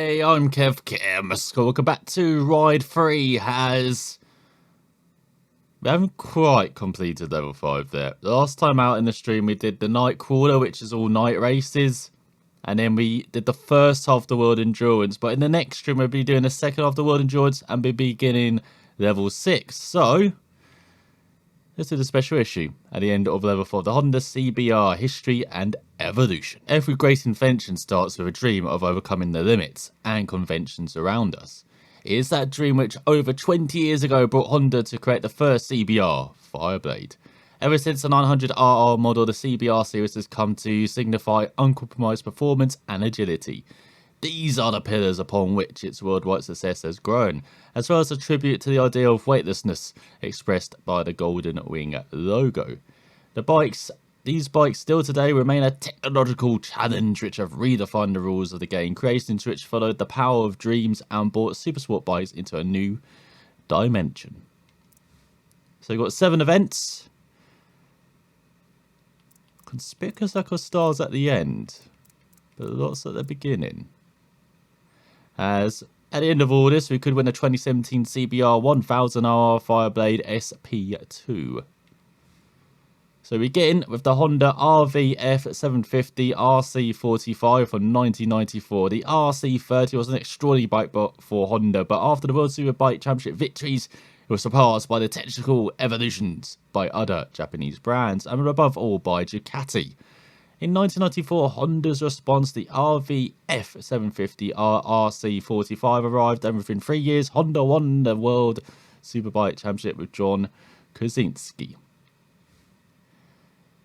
Hey, I'm Kev Kim. Welcome back to Ride 3. We haven't quite completed level 5 there. The last time out in the stream we did the night crawler, which is all night races. And then we did the first half of the World Endurance. But in the next stream we'll be doing the second half of the World Endurance and we'll be beginning level 6. So, this is a special issue at the end of level 4, the Honda CBR History and Evolution. Every great invention starts with a dream of overcoming the limits and conventions around us. It is that dream which over 20 years ago brought Honda to create the first CBR, Fireblade. Ever since the 900RR model, the CBR series has come to signify uncompromised performance and agility. These are the pillars upon which its worldwide success has grown, as well as a tribute to the idea of weightlessness expressed by the Golden Wing logo. These bikes still today remain a technological challenge which have redefined the rules of the game, creations which followed the power of dreams and brought supersport bikes into a new dimension. So we've got 7 events. Conspicuous lack of stars at the end, but lots at the beginning. As at the end of all this, we could win a 2017 CBR 1000R Fireblade SP2. So we get in with the Honda RVF 750 RC45 from 1994. The RC30 was an extraordinary bike for Honda, but after the World Superbike Championship victories, it was surpassed by the technical evolutions by other Japanese brands, and above all by Ducati. In 1994, Honda's response to the RVF 750 RC45 arrived, and within 3 years, Honda won the World Superbike Championship with John Kosinski.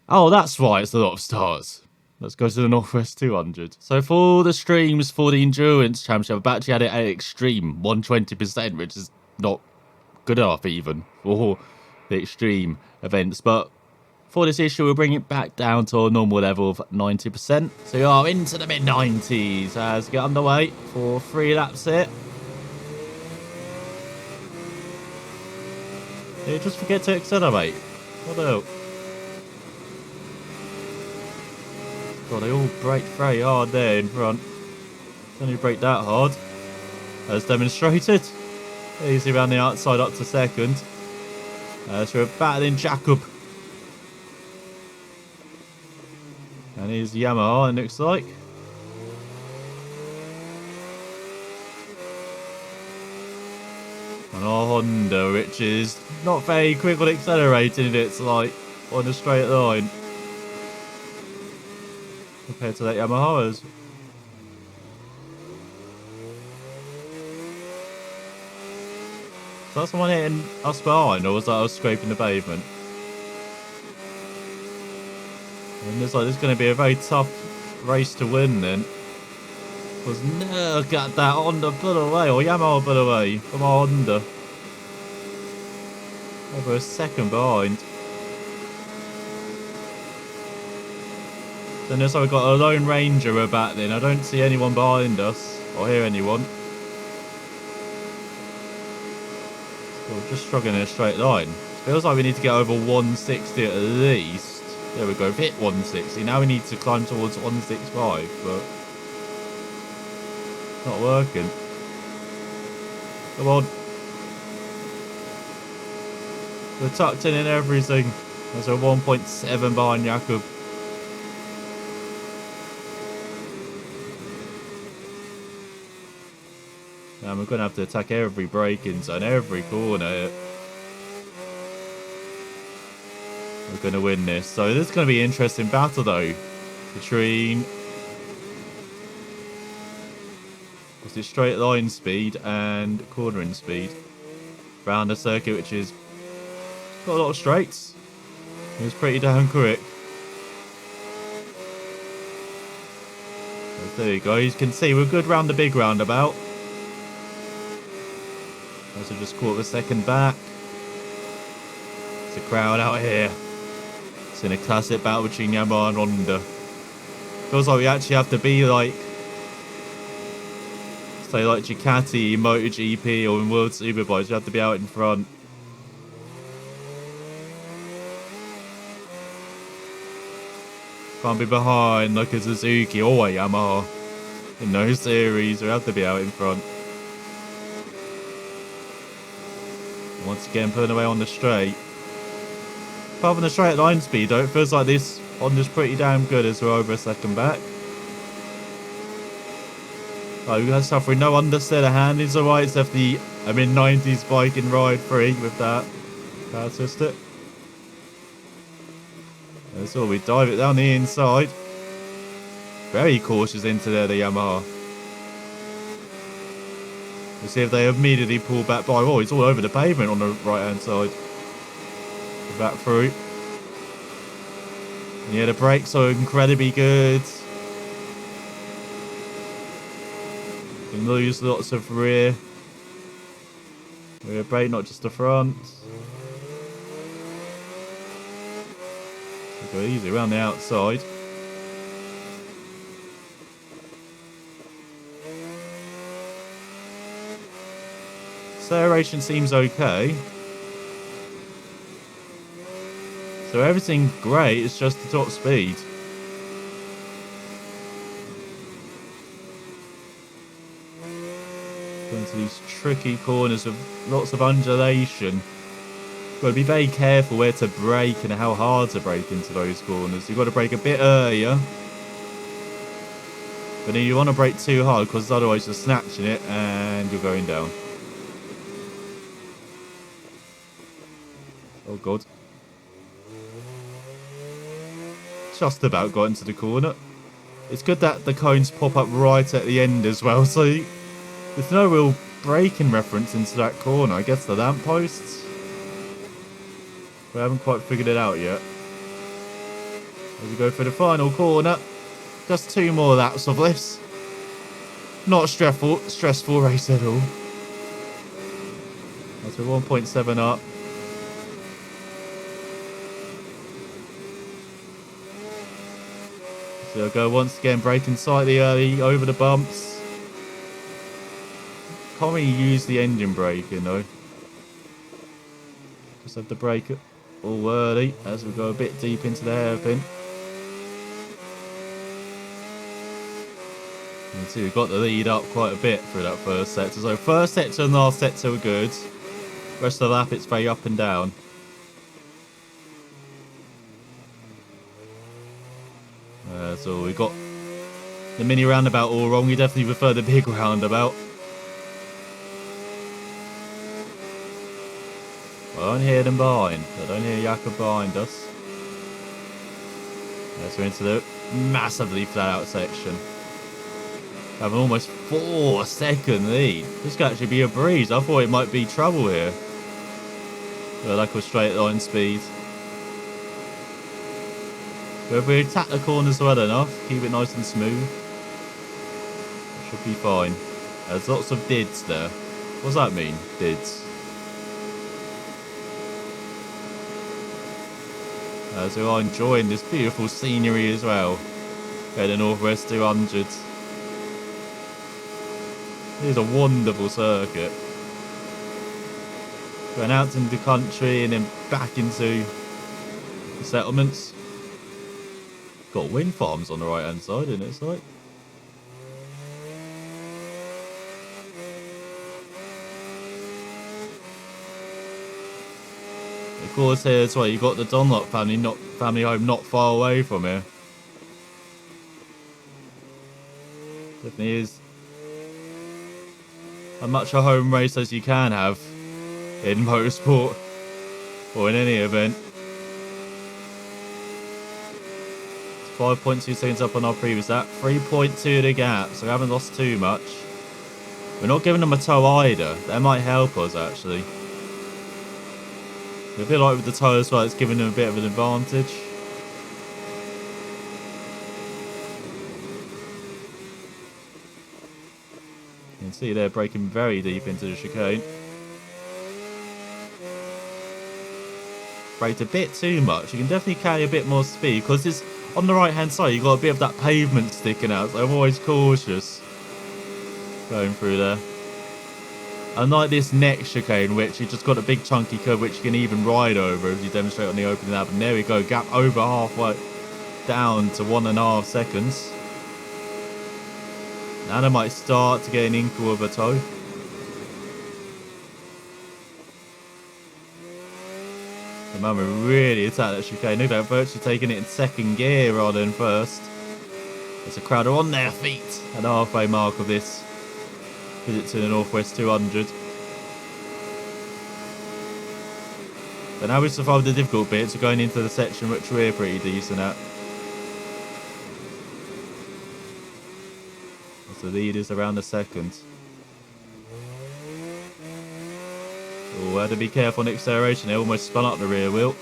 Oh, that's right, it's a lot of stars. Let's go to the Northwest 200. So for the streams for the Endurance Championship, I've actually had it at extreme, 120%, which is not good enough even for the extreme events. But for this issue, we'll bring it back down to a normal level of 90%. So we are into the mid-90s as we get underway for 3 laps here. Yeah, just forget to accelerate. What the hell? God, they all brake very hard there in front. Don't you brake that hard? As demonstrated. Easy around the outside up to second. So we're battling Jacob. And here's Yamaha, it looks like. And our Honda, which is not very quick on accelerating, it's like on a straight line. Compared to that Yamaha's. So that's someone hitting us behind, or was that us scraping the pavement? And it's like this is going to be a very tough race to win then. Because look at that Honda pull away, or Yamaha pull away from our Honda. Over a second behind. Then looks like we've got a Lone Ranger we're battling. I don't see anyone behind us, or hear anyone. So we're just struggling in a straight line. Feels like we need to get over 160 at least. There we go, we've hit 160. Now we need to climb towards 165, but it's not working. Come on. We're tucked in everything. There's a 1.7 behind Jakob. And we're going to have to attack every braking zone, every corner. We're going to win this. So this is going to be an interesting battle though. Between what's it, straight line speed and cornering speed. Around the circuit, which is got a lot of straights. It was pretty damn quick. So there you go. You can see we're good round the big roundabout. Also just caught the second back. It's a crowd out here. It's in a classic battle between Yamaha and Honda. Feels like we actually have to be like, say like Ducati, MotoGP or in World Superbikes. You have to be out in front. Can't be behind like a Suzuki or a Yamaha. In no series, we have to be out in front. Once again, pulling away on the straight. Apart from the straight line speed, though, it feels like this Honda's pretty damn good as we're over a second back. Oh, you guys suffering no understeer. The handling's alright. It's definitely a mid-90s bike in ride free with that power twister. That's all. We dive it down the inside. Very cautious into there, the Yamaha. We'll see if they immediately pull back by. Oh, it's all over the pavement on the right-hand side. Back through. And yeah, the brakes are incredibly good. You can lose lots of rear brake, not just the front. So go easy around the outside. Acceleration seems okay. So everything's great, it's just the top speed. Going to these tricky corners with lots of undulation. Got to be very careful where to brake and how hard to brake into those corners. You've got to brake a bit earlier. But then you want to brake too hard because otherwise you're snatching it and you're going down. Oh god. Just about got into the corner. It's good that the cones pop up right at the end as well, so there's no real braking reference into that corner. I guess the lampposts. We haven't quite figured it out yet. As we go for the final corner. Just 2 more laps of this. Not a stressful race at all. As we're 1.7 up. So I'll go once again, braking slightly early over the bumps. Can't really use the engine braking though. Just have to brake it all early as we go a bit deep into the hairpin. You can see we've got the lead up quite a bit through that first sector. So first sector and last sector were good. Rest of the lap it's very up and down. So we got the mini roundabout all wrong. We definitely prefer the big roundabout. I don't hear them behind. I don't hear Jakob behind us. So we're into the massively flat out section. Have an almost 4-second lead. This could actually be a breeze. I thought it might be trouble here. The lack of straight line speed. But if we attack the corners well enough, keep it nice and smooth, it should be fine. There's lots of dids there. What does that mean, dids? As we are enjoying this beautiful scenery as well. At the Northwest 200. It is a wonderful circuit. Going out into the country and then back into the settlements. Got wind farms on the right hand side, isn't it? It's like. Of course, here as well, you've got the Dunlop family home not far away from here. Definitely is as much a home race as you can have in motorsport or in any event. 5.2 seconds up on our previous lap. 3.2 the gap, so we haven't lost too much. We're not giving them a tow either. That might help us, actually. I feel like with the tow as well, it's giving them a bit of an advantage. You can see they're braking very deep into the chicane. Braked a bit too much. You can definitely carry a bit more speed because it's on the right hand side. You've got a bit of that pavement sticking out, so I'm always cautious going through there. Unlike this next chicane, which you just got a big chunky curve which you can even ride over as you demonstrate on the opening lap. And there we go, gap over halfway down to 1.5 seconds. And I might start to get an inkle of a toe. The man will really attack that chicane. Look at that, virtually taking it in second gear rather than first. There's a crowd on their feet at the halfway mark of this visit to the Northwest 200. But now we survived the difficult bits, we're going into the section which we're pretty decent at. As the lead is around the second. Oh, had to be careful on the acceleration. They almost spun up the rear wheel.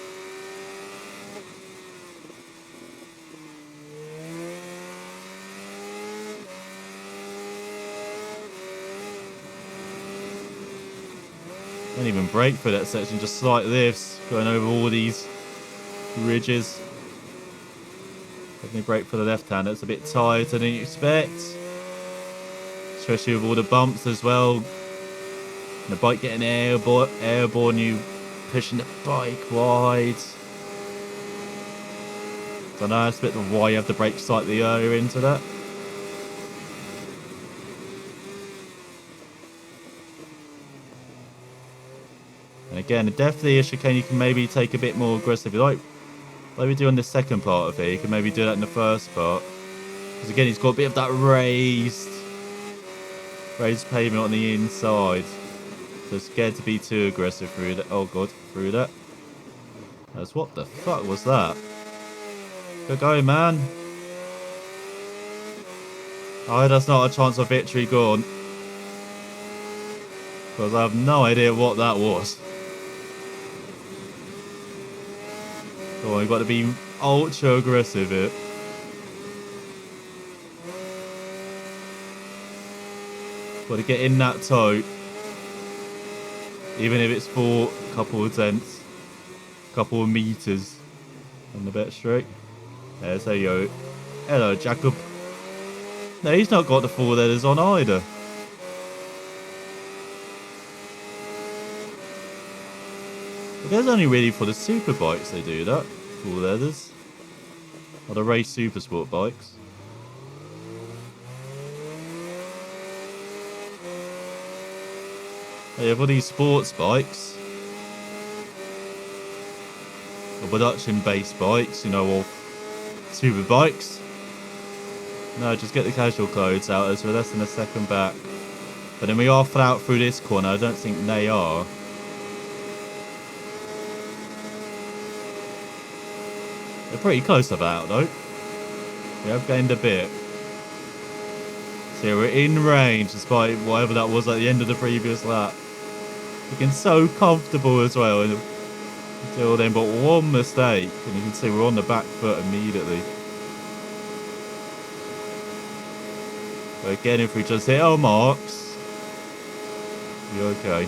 Don't even brake for that section, just like this, going over all these ridges. Definitely brake for the left hand. It's a bit tighter than you expect, especially with all the bumps as well. The bike getting airborne, you pushing the bike wide. So now that's a bit of why you have to brake slightly earlier into that. And again, definitely a chicane you can maybe take a bit more aggressively, like we do on the second part of it. You can maybe do that in the first part. Because again, it's got a bit of that raised pavement on the inside. So scared to be too aggressive through that. Oh god, through that. That's what the fuck was that? Good going, man. Oh, that's not a chance of victory gone. Because I have no idea what that was. Oh, you've got to be ultra aggressive here. Got to get in that toe. Even if it's for a couple of tenths, a couple of meters on the bet straight. There's a yo. Hello, Jacob. No, he's not got the full leathers on either. But there's only really for the super bikes they do that. Full leathers. Or the race super sport bikes. Yeah, for these sports bikes, or production-based bikes, you know, or super bikes, no, just get the casual clothes out as we're less than a second back. But then we are out through this corner. I don't think they are. They're pretty close about though. We have gained a bit. So we're in range despite whatever that was at the end of the previous lap. Looking so comfortable as well until then, but one mistake and you can see we're on the back foot immediately. But again, if we just hit our marks, we're okay.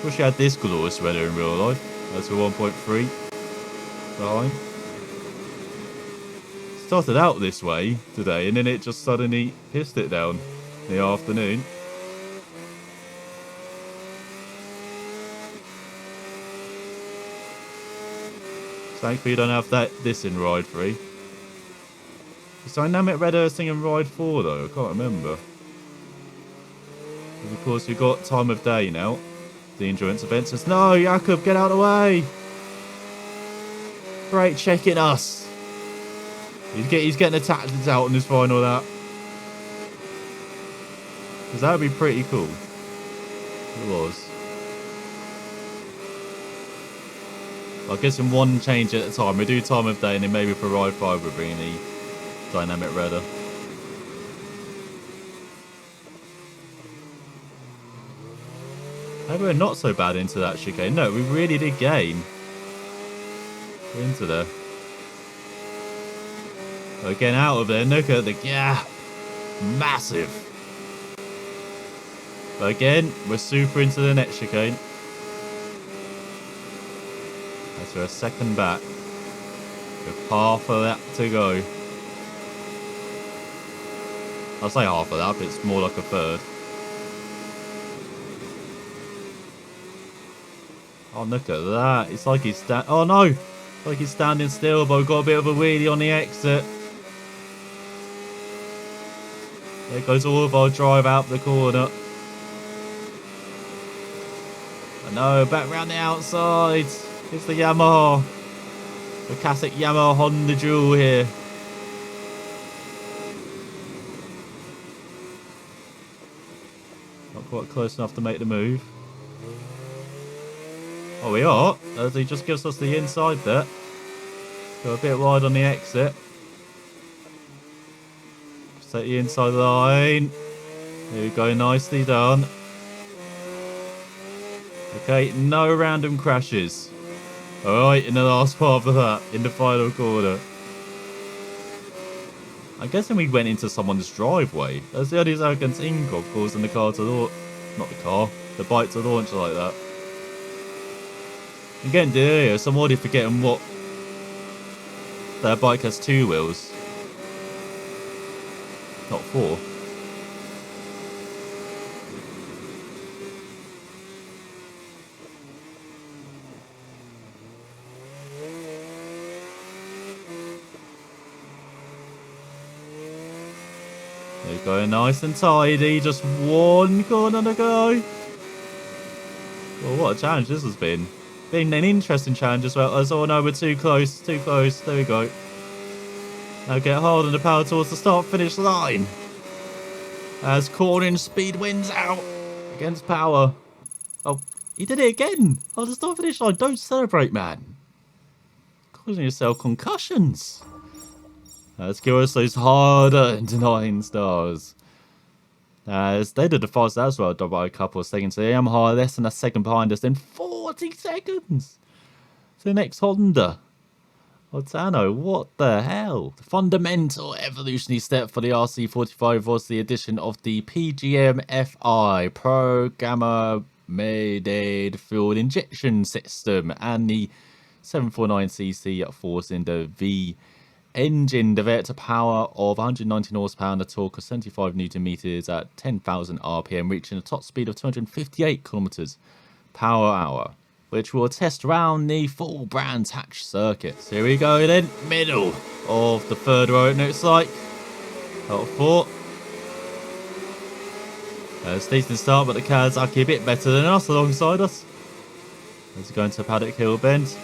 Wish I had this glorious weather in real life. That's a 1.3 behind. Started out this way today and then it just suddenly pissed it down in the afternoon. Thankfully you don't have this in Ride 3. Is Dynamic Red a thing in Ride 4 though? I can't remember. Because of course we've got time of day now. The endurance event says, no, Jakob, get out of the way! Great, checking us. He's getting attacked out on this final lap. Because that would be pretty cool. It was. I guess in one change at a time. We do time of day and then maybe for Ride 5 we're bringing the Dynamic Redder. Maybe we're not so bad into that chicane. No, we really did gain. We're into there. Again, out of there, look at the gap. Massive. But again, we're super into the next chicane. That's a second back. With half a lap to go. I'll say half a lap, it's more like a third. Oh, look at that. It's like he's oh no! It's like he's standing still, but we've got a bit of a wheelie on the exit. There goes all of our drive out the corner. I know, back round the outside. It's the Yamaha. The classic Yamaha Honda Duel here. Not quite close enough to make the move. Oh, we are. As he just gives us the inside there. Go a bit wide on the exit. Just take the inside line. There we go, nicely done. Okay, no random crashes. Alright, in the last part of that, in the final corner. I'm guessing we went into someone's driveway. That's the only thing I can think of causing the car to launch. Not the car, the bike to launch like that. I'm getting delirious. I'm already forgetting what. That bike has 2 wheels. Not 4. There you go, nice and tidy. Just 1 corner to go. Well, what a challenge this has been. Been an interesting challenge as well. As oh no, we're too close, too close. There we go. Now get hold of the power towards the start-finish line. As cornering speed wins out against power. Oh, he did it again. Oh, the start-finish line. Don't celebrate, man. Causing yourself concussions. Let's give us those hard-earned 9 stars. They did the fastest as well, done by a couple of seconds. So Yamaha less than a second behind us in 40 seconds. So the next Honda. Otano, what the hell? The fundamental evolutionary step for the RC45 was the addition of the PGM-FI, Programmated Fuel Injection System, and the 749cc 4-cylinder V engine, developed a power of 119 horsepower and a torque of 75 newton meters at 10,000 RPM, reaching a top speed of 258 kilometers per hour, which will test around the full Brands Hatch circuit. So here we go then, middle of the 3rd row it looks like. Out of 4. It's a decent start, but the Kawasaki a bit better than us alongside us. As we go into Paddock Hill Bend.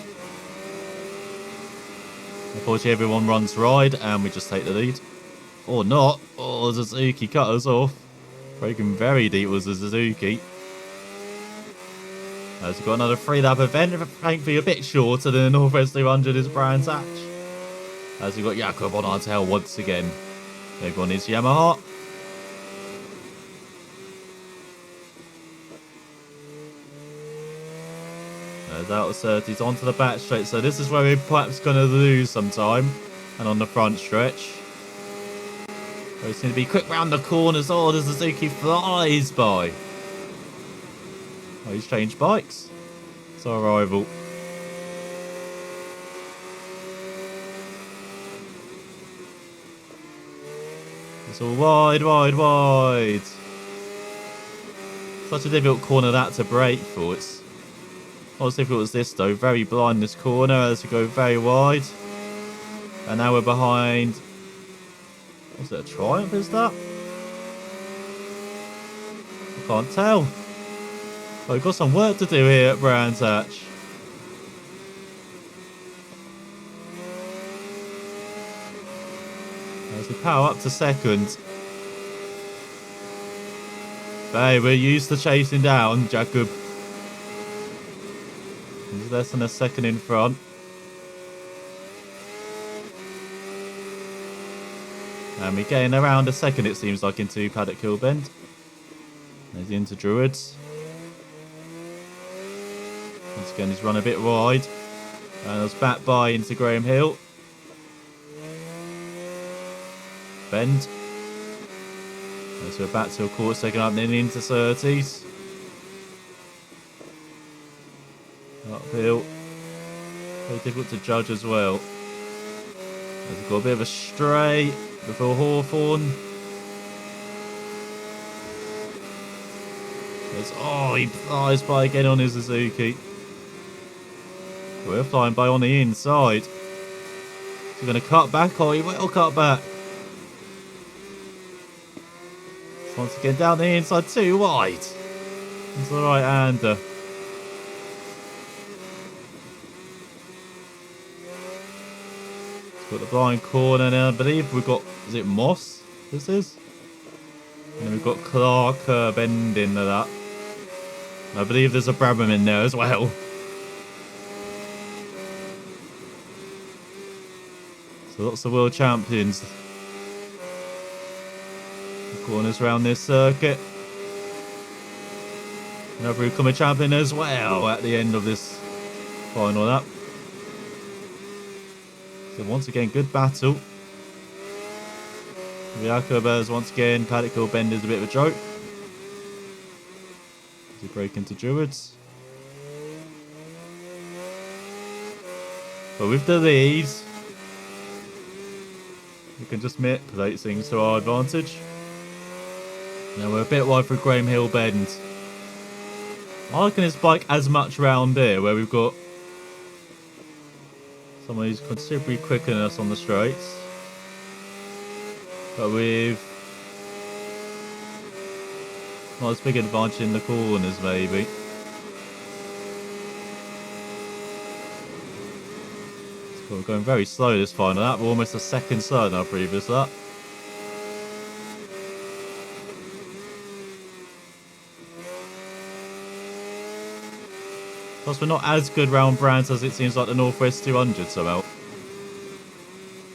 Unfortunately, everyone runs ride, and we just take the lead. Or not. Oh, the Suzuki cut us off. Breaking very deep was the Suzuki. As we've got another 3-lap event, thankfully a bit shorter than the Northwest 200 is Brands Hatch. As we've got Jakob on our tail once again. Everyone is Yamaha. There's out of 30s onto the back straight, so this is where we're perhaps going to lose some time. And on the front stretch. We seem to be quick round the corners. Oh, the Suzuki flies by. Oh, he's changed bikes. It's our rival. It's all wide, wide, wide. Such a difficult corner that to brake for. It's not as difficult as this though. Very blind this corner as we go very wide. And now we're behind. Was it a Triumph, is that? I can't tell. Well, we've got some work to do here at Brands Hatch. As we power up to 2nd. Hey, we're used to chasing down, Jakob. He's less than a 2nd in front. And we're getting around a 2nd, it seems like, into Paddock Hill Bend. There's into Druids. Once again, he's run a bit wide. And it's back by into Graham Hill. Bend. And so we're back to a 1/4 second up, then into 30s. Uphill. Very difficult to judge as well. We've got a bit of a stray before Hawthorne. Oh, he flies by again on his Suzuki. We're flying by on the inside. He's going to cut back. Oh, he will cut back. Once again down the inside, too wide. It's the right hander. Got the blind corner now, I believe we've got, is it Moss? This is? And then we've got Clark Bend into that. And I believe there's a Brabham in there as well. So lots of world champions. Corners around this circuit. Another Ukuma champion as well at the end of this final lap. So once again, good battle. Ryako Bears once again. Paddock Hill Bend is a bit of a joke. Does he break into Druids? But with the lead, we can just manipulate things to our advantage. Now we're a bit wide for Graham Hill Bend. I liking this bike as much round here, where we've got someone who's considerably quicker than us on the straights. But with not as big advantage in the corners, maybe. So we're going very slow this final lap. We're almost a second slower than our previous lap. Plus, we're not as good round brands as it seems like the Northwest 200 somehow.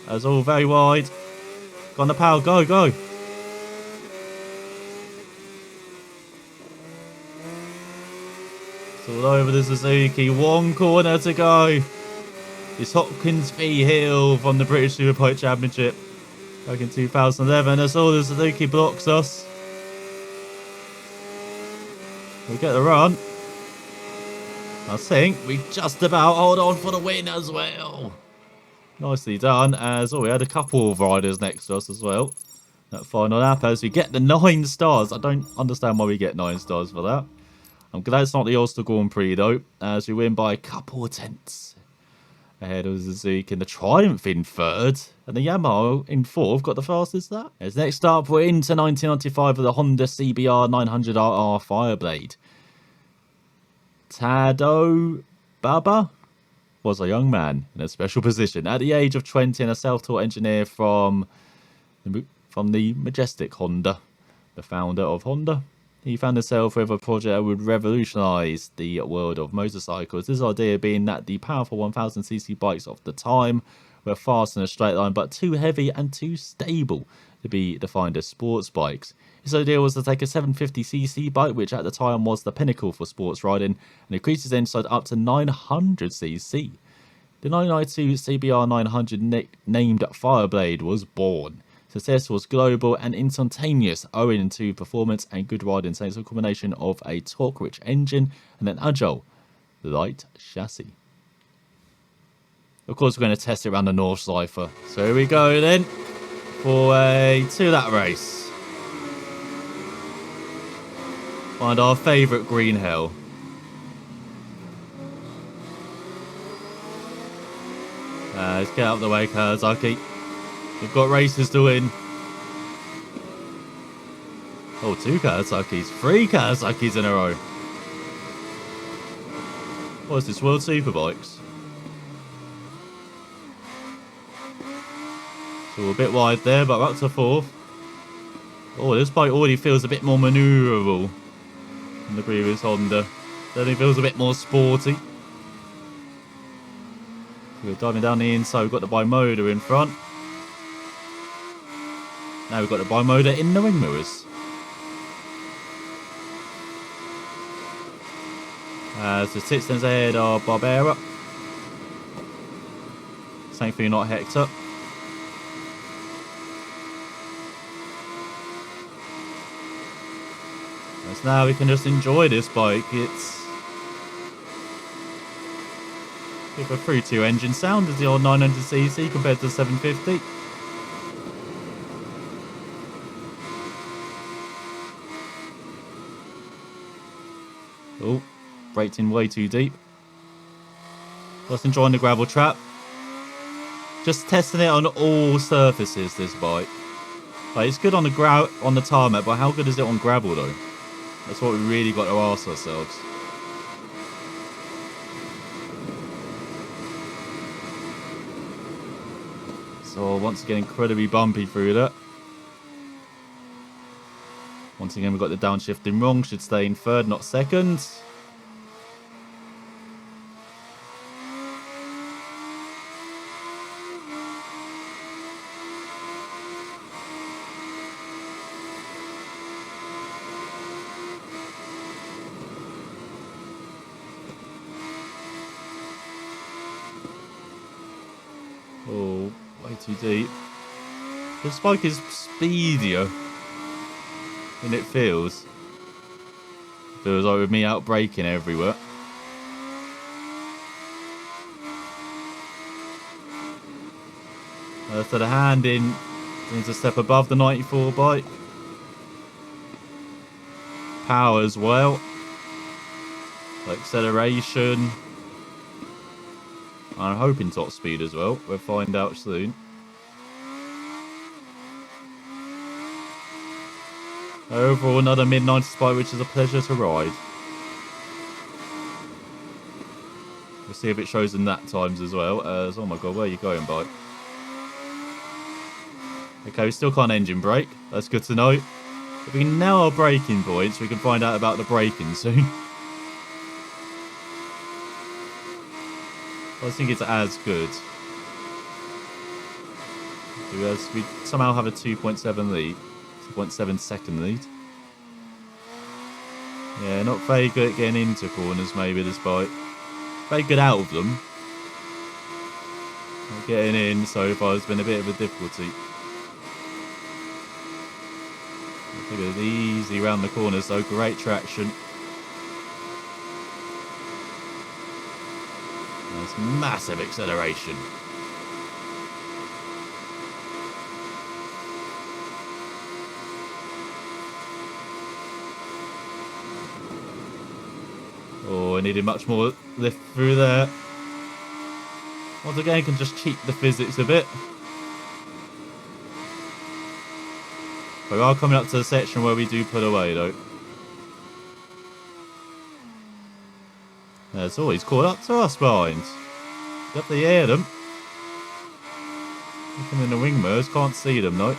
That's all very wide. Go on the power, go, go. It's all over the Suzuki. One corner to go. It's Hopkins v Hill from the British Superbike Championship back in 2011. That's all the Suzuki blocks us. We get the run. I think we just about hold on for the win as well. Nicely done, as we had a couple of riders next to us as well. That final lap, as we get the 9 stars. I don't understand why we get 9 stars for that. I'm glad it's not the Ulster Grand Prix though, as we win by a couple of tenths. Ahead of Suzuki and the Triumph in 3rd, and the Yamaha in 4th got the fastest lap. As next up, we're into 1995 with the Honda CBR 900RR Fireblade. Tado Baba was a young man in a special position at the age of 20 and a self-taught engineer from the majestic Honda, the founder of Honda. He found himself with a project that would revolutionise the world of motorcycles. His idea being that the powerful 1000cc bikes of the time were fast in a straight line but too heavy and too stable to be defined as sports bikes. His idea was to take a 750cc bike, which at the time was the pinnacle for sports riding, and increase his engine size up to 900cc. The 1992 CBR 900 named Fireblade was born. Success was global and instantaneous, owing to performance and good riding, thanks to a combination of a torque-rich engine and an agile, light chassis. Of course, we're going to test it around the North Cypher. So here we go then for a 2-lap race. Find our favourite green hell. Let's get out of the way, Kawasaki. We've got races to win. Oh, 2 Kawasaki's. 3 Kawasaki's in a row. What is this, World Superbikes? So we're a bit wide there, but we're up to 4th. Oh, this bike already feels a bit more manoeuvrable than the previous Honda. Certainly feels a bit more sporty. We're diving down the inside. We've got the bimotor in front. Now we've got the bimotor in the wing mirrors. As the 6 lengths ahead are Barbera. Thankfully not Hector. As now we can just enjoy this bike. It's a bit of a 3.2 engine sound as the old 900cc compared to the 750. Oh, braked in way too deep. Just enjoying the gravel trap. Just testing it on all surfaces, this bike. Like, it's good on the tarmac, but how good is it on gravel though? That's what we really got to ask ourselves. So once again, incredibly bumpy through that. Once again, we've got the downshifting wrong. Should stay in third, not second. Oh, way too deep. The spike is speedier than it feels. Feels like with me out braking everywhere. So the hand in needs a step above the 94 bike. Power as well. Acceleration. I'm hoping top speed as well. We'll find out soon. Overall, another mid-90s bike, which is a pleasure to ride. We'll see if it shows in that times as well. Oh my god, where are you going, bike? Okay, we still can't engine brake. That's good to know. If we can nail our braking points, we can find out about the braking soon. I think it's as good. We somehow have a 2.7 lead. 2.7 second lead. Yeah, not very good at getting into corners, maybe, this bike. Very good out of them. Not getting in so far has been a bit of a difficulty. Look at it, easy round the corners though, great traction. That's massive acceleration. Oh, I needed much more lift through there. Once again, can just cheat the physics a bit. We are coming up to the section where we do pull away though. Yeah, it's always caught up to us behind. Up the air them. Looking in the wing mirrors, can't see them though.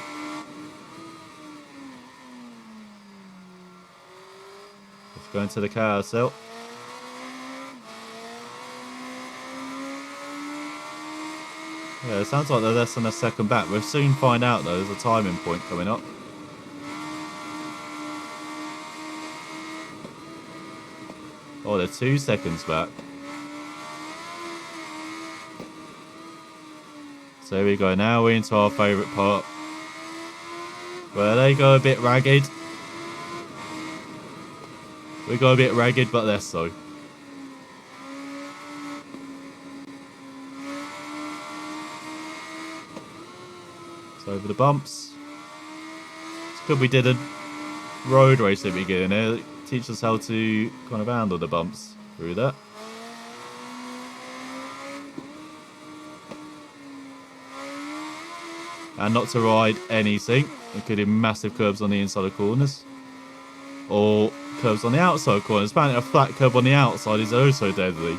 Let's go into the carousel. Yeah, it sounds like they're less than a second back. We'll soon find out though, there's a timing point coming up. Oh, they're 2 seconds back. So here we go, now we're into our favourite part. Where they go a bit ragged. We go a bit ragged, but less so. So over the bumps. It's good we did a road race at the beginning there. It teaches us how to kind of handle the bumps through that. And not to ride anything, including massive curves on the inside of corners. Or curves on the outside of corners. Apparently a flat curve on the outside is also deadly.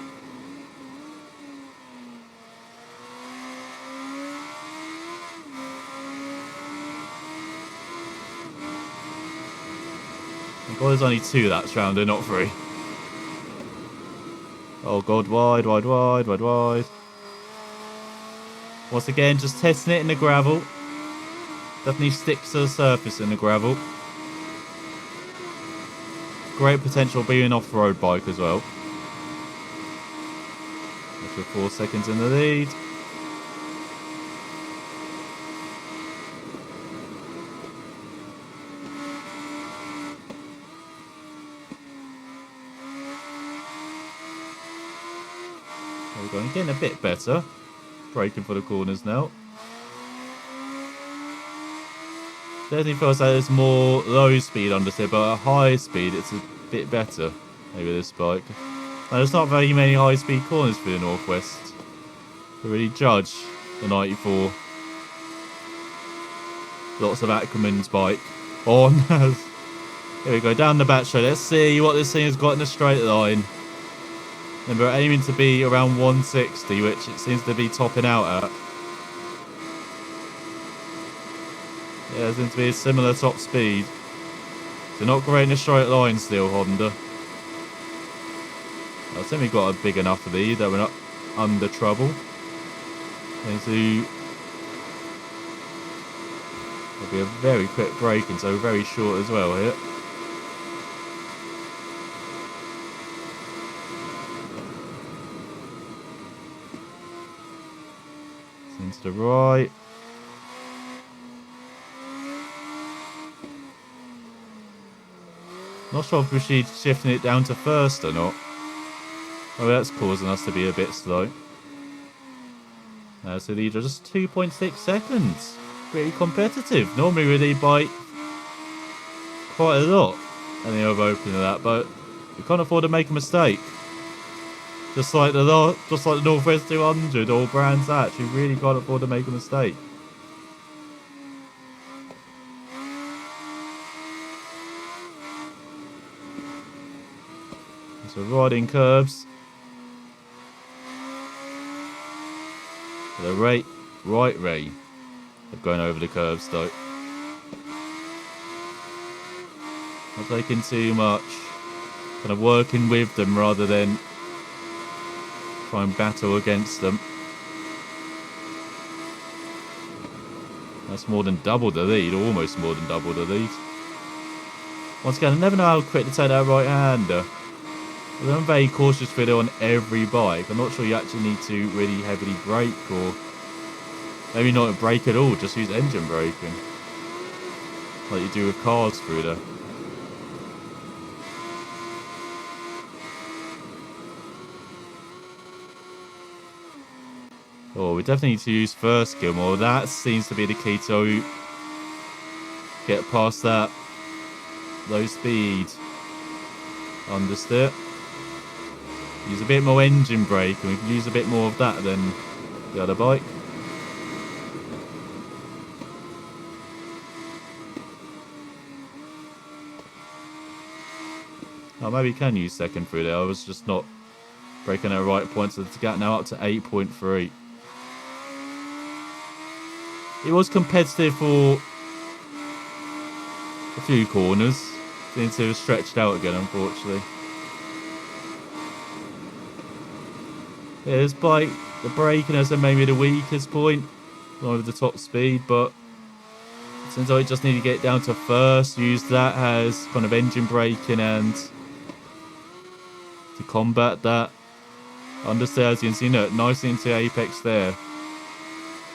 God, there's only 2 that's round, not 3. Oh god, wide, wide, wide, wide, wide. Once again, just testing it in the gravel. Definitely sticks to the surface in the gravel. Great potential being an off-road bike as well. Extra 4 seconds in the lead. We're going, getting a bit better. Braking for the corners now. Definitely feels like there's more low speed understeer, but at high speed it's a bit better. Maybe this bike. Now, there's not very many high speed corners for the Northwest to really judge the 94. Lots of Ackerman's bike on. Here we go, down the back straight. Let's see what this thing has got in a straight line. And we're aiming to be around 160, which it seems to be topping out at. Yeah, it seems to be a similar top speed. So not great in a straight line still, Honda. I think we got a big enough lead that we're not under trouble. And so it'll be a very quick break and so very short as well here. Into the right. Not sure if we should shifting it down to first or not. Oh, that's causing us to be a bit slow. So these are just 2.6 seconds. Pretty competitive. Normally we lead by quite a lot. And the other opening of that, but we can't afford to make a mistake. Just like the Northwest 200 or Brands Hatch, you really can't afford to make a mistake. So riding curves. The right ray of going over the curves though. Not taking too much. Kind of working with them rather than try and battle against them. That's more than double the lead, almost more than double the lead. Once again, I never know how quick to take that right-hander. I'm very cautious with it on every bike. I'm not sure you actually need to really heavily brake, or maybe not brake at all, just use engine braking. Like you do with cars through there. Oh, we definitely need to use first gear more. That seems to be the key to get past that low speed. Understood. Use a bit more engine brake, and we can use a bit more of that than the other bike. Oh, maybe you can use second through there. I was just not braking at the right point, so to get now up to 8.3. It was competitive for a few corners. Seems to have stretched out again, unfortunately. Yeah, this bike, the braking is maybe the weakest point, along with the top speed, but it seems like we just need to get down to first, use that as kind of engine braking and to combat that. Understeer, as you can see, no, nicely into apex there.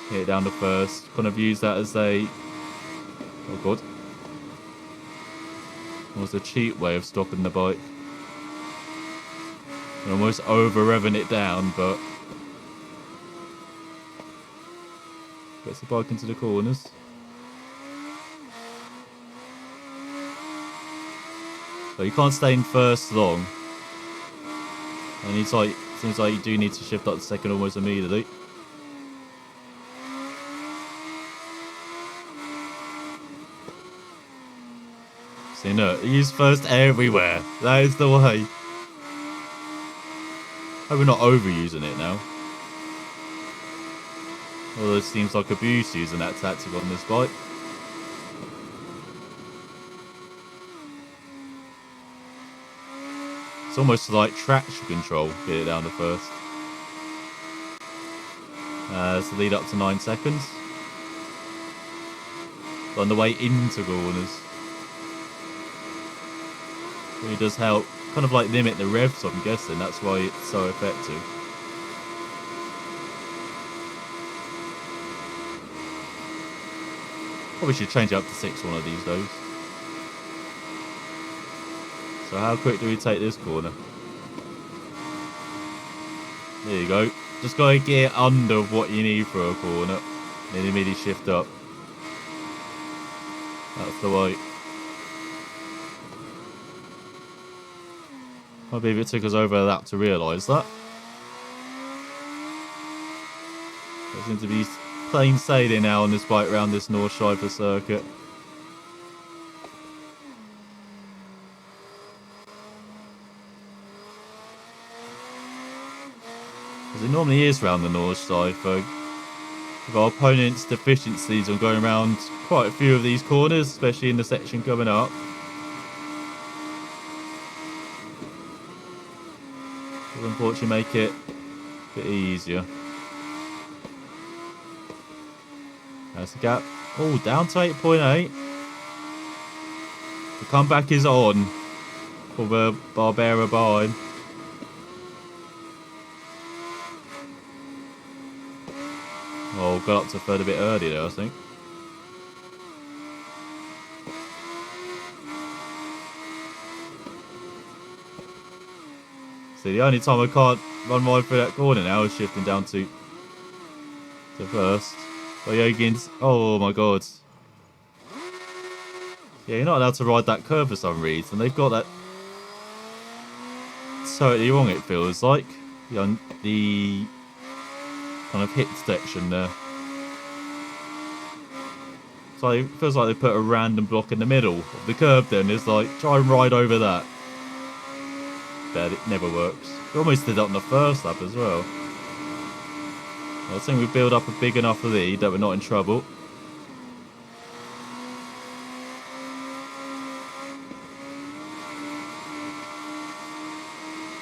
Get it down to first, kind of use that as a, oh god, it was a cheap way of stopping the bike. Almost over-revving it down, but gets the bike into the corners. But you can't stay in first long. And it's like, seems like you do need to shift up to second almost immediately. See, no, use first everywhere. That is the way. Hope we're not overusing it now. Although it seems like abuse using that tactic on this bike. It's almost like traction control, get it down to first. It's the lead up to 9 seconds. On the way into corners. It does help, kind of like limit the revs, I'm guessing. That's why it's so effective. Probably should change it up to 6 one of these days. So how quick do we take this corner? There you go. Just gotta get under what you need for a corner. Then immediately shift up. That's the way. I believe it took us over a lap to realise that. It seems to be plain sailing now on this bike around this North Schleifer circuit. As it normally is around the North Schleifer. With our opponent's deficiencies on going around quite a few of these corners, especially in the section coming up. Will unfortunately make it a bit easier. That's the gap. Oh, down to 8.8. The comeback is on for the Barbera behind. Oh, got up to third a bit early there, I think. See, the only time I can't run wide through that corner now is shifting down to first. Oh, Yogin's. Oh my god. Yeah, you're not allowed to ride that curve for some reason. They've got that totally wrong, it feels like. The kind of hit section there. So it feels like they put a random block in the middle of the curve then. It's like, try and ride over that. But it never works. We almost did that on the first lap as well. I think we build up a big enough lead that we're not in trouble.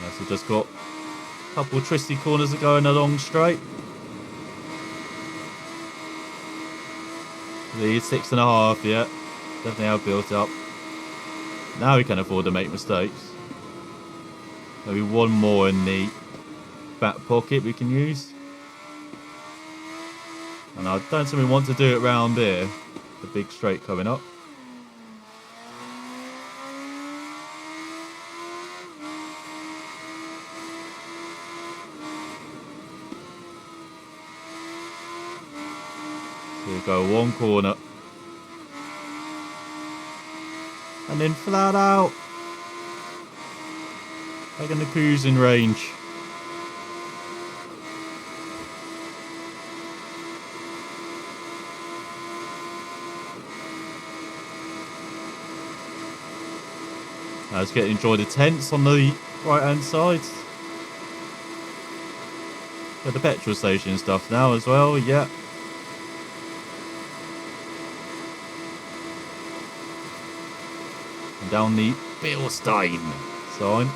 Yeah, so just got a couple of twisty corners that go in a long straight. Lead 6.5, yeah. Definitely have built up. Now we can afford to make mistakes. Maybe one more in the back pocket we can use. And I don't think we want to do it round here. The big straight coming up. So we go one corner. And then flat out. Back in the cruising range. Let's get to enjoy the tents on the right hand side. Got the petrol station stuff now as well, yeah. And down the Bilstein sign.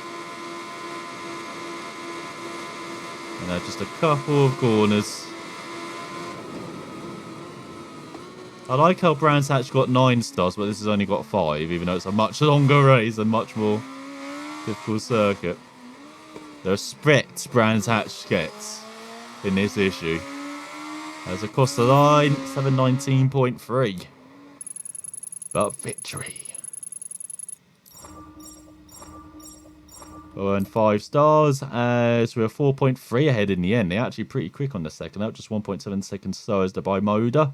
And just a couple of corners. I like how Brands Hatch got 9 stars, but this has only got 5, even though it's a much longer race and much more difficult circuit. There are sprit Brands Hatch gets in this issue. As across the line, 719.3. But victory. We'll earn 5 stars as we're 4.3 ahead in the end. They're actually pretty quick on the second lap, just 1.7 seconds slower as the Bimoda.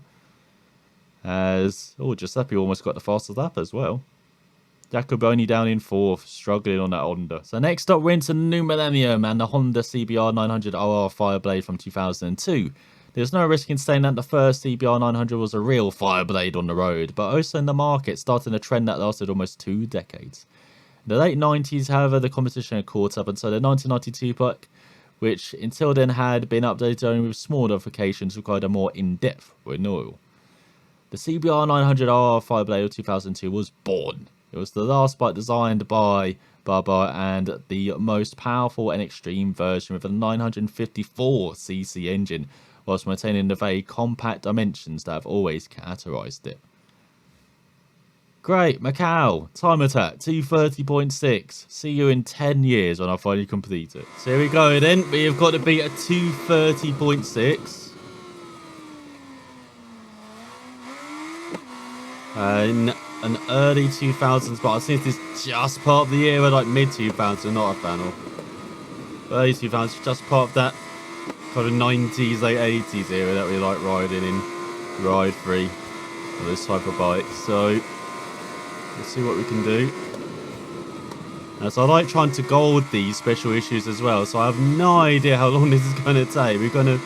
As, oh, Giuseppe almost got the fastest lap as well. Jacoboni down in 4th, struggling on that Honda. So next up, we're into New Millennium and the Honda CBR 900RR Fireblade from 2002. There's no risk in saying that the first CBR 900 was a real Fireblade on the road, but also in the market, starting a trend that lasted almost 2 decades. In the late 90s, however, the competition had caught up until the 1992 pack, which until then had been updated only with small modifications, required a more in-depth renewal. The CBR 900RR Fireblade of 2002 was born. It was the last bike designed by Baba and the most powerful and extreme version with a 954cc engine, whilst maintaining the very compact dimensions that have always characterised it. Great, Macau, time attack, 230.6. See you in 10 years when I finally complete it. So here we go then, we have got to beat a 230.6. In an early 2000s, but I think this is just part of the era, like mid 2000s, not a fan of. Early 2000s, just part of that kind of 90s, late 80s era that we like riding in ride free for this type of bike. So let's see what we can do. So I like trying to gold these special issues as well, so I have no idea how long this is going to take. We're going to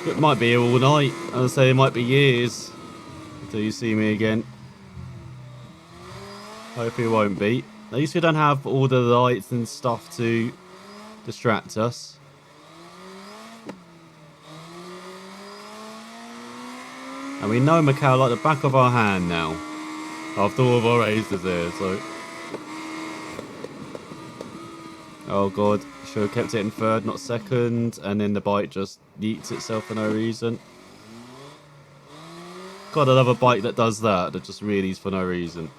It might be here all night. I'll say it might be years until you see me again. Hope it won't be. At least we don't have all the lights and stuff to distract us. And we know Macau like the back of our hand now. After all of our races there, so... Oh god, should have kept it in third, not second. And then the bike just yeets itself for no reason. God, I love a bike that does that just wheelies for no reason.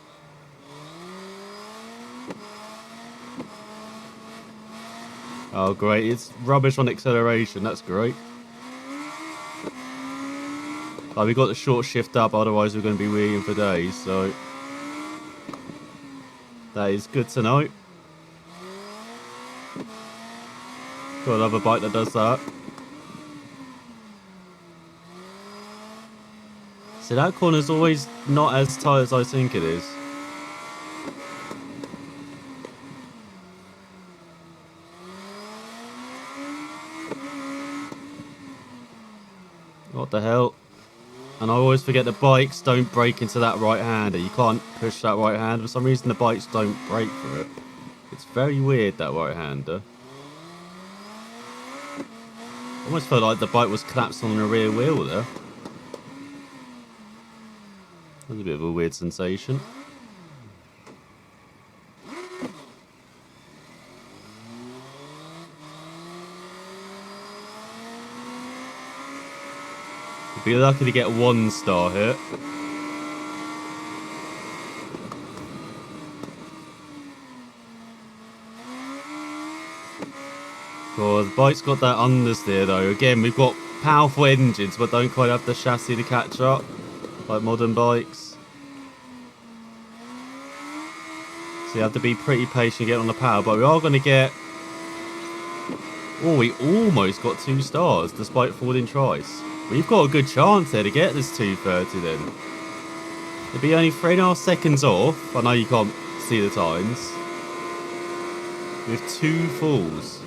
Oh great, it's rubbish on acceleration, that's great. Like, we got the short shift up, otherwise we're going to be wheeling for days, so... That is good to know. Got another bike that does that. See, that corner's always not as tight as I think it is. What the hell? And I always forget the bikes don't brake into that right-hander. You can't push that right-hander. For some reason, the bikes don't brake for it. It's very weird, that right-hander. Almost felt like the bike was collapsed on the rear wheel there. That was a bit of a weird sensation. Be lucky to get 1 star here. Oh, the bike's got that understeer though. Again, we've got powerful engines, but don't quite have the chassis to catch up, like modern bikes. So you have to be pretty patient to get on the power, but we are going to get... Oh, we almost got 2 stars, despite falling twice. We've got a good chance there to get this 230 then. It'd be only 3.5 seconds off. I know you can't see the times. With 2 falls.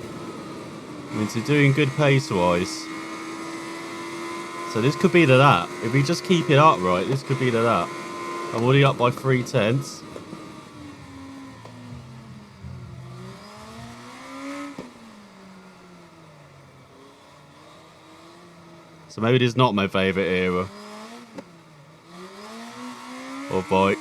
I mean, so doing good pace-wise. So this could be to that. If we just keep it upright, this could be to that. I'm already up by 3/10. So maybe it is not my favourite era of bikes.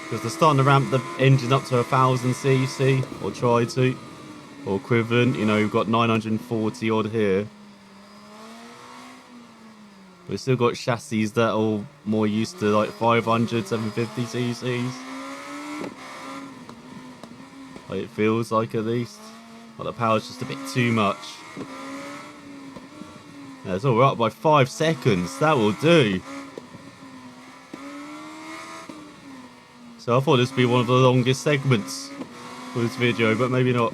Because they're starting to ramp the engine up to 1000cc, or try to, or equivalent. You know, we've got 940 odd here. We've still got chassis that are more used to like 500, 750ccs. Like it feels like at least. But the power's just a bit too much. Yeah, it's all right by 5 seconds. That will do. So I thought this would be one of the longest segments for this video, but maybe not.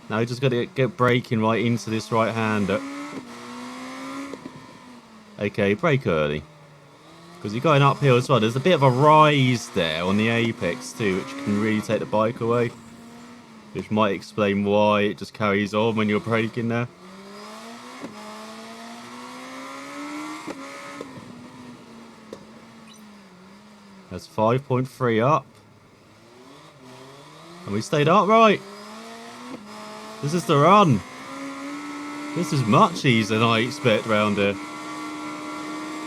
Now we just got to get braking right into this right-hander. Okay, brake early. Because you're going uphill as well. There's a bit of a rise there on the apex too, which can really take the bike away. Which might explain why it just carries on when you're braking there. That's 5.3 up. And we stayed upright. This is the run. This is much easier than I expect round here.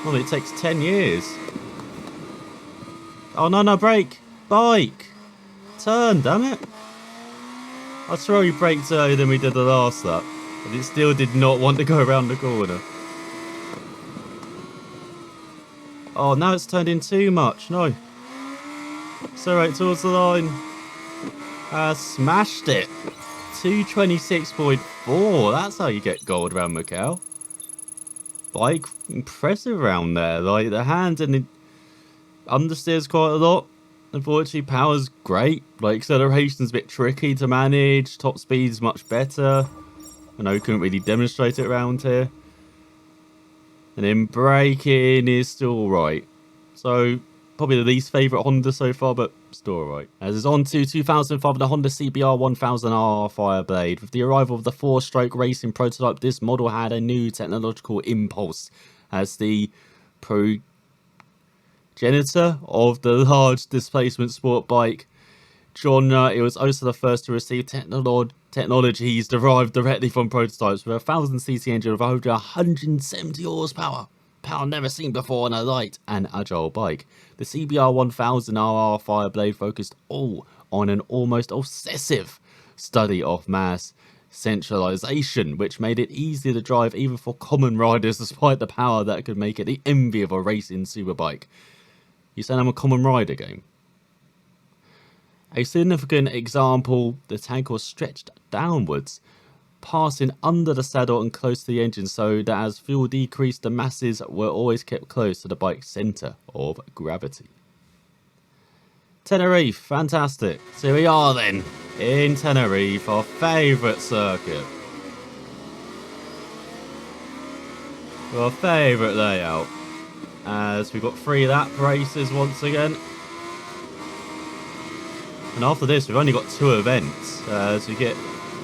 Well, it takes 10 years. Oh, no, no, brake. Bike. Turn, damn it. I swear we braked earlier than we did the last lap. But it still did not want to go around the corner. Oh, now it's turned in too much. No. So right towards the line. Smashed it. 226.4. That's how you get gold around Macau. Bike impressive around there. Like the hands and the understeers quite a lot. Unfortunately, power's great. Like acceleration's a bit tricky to manage. Top speed's much better. I know we couldn't really demonstrate it around here. And then braking is still alright. So, probably the least favourite Honda so far, but still alright. As it's on to 2005 and the Honda CBR 1000R Fireblade. With the arrival of the 4-stroke racing prototype, this model had a new technological impulse as the progenitor of the large displacement sport bike genre. It was also the first to receive technologies derived directly from prototypes with a 1000cc engine of over 170 horsepower. Power never seen before on a light and agile bike. The CBR 1000RR Fireblade focused all on an almost obsessive study of mass centralization, which made it easy to drive even for common riders despite the power that could make it the envy of a racing superbike. You saying I'm a common rider game? A significant example, the tank was stretched downwards, passing under the saddle and close to the engine, so that as fuel decreased, the masses were always kept close to the bike's centre of gravity. Tenerife, fantastic. So we are then in Tenerife, our favourite circuit. Our favourite layout. As we've got 3 lap races once again. And after this, we've only got 2 events. So we get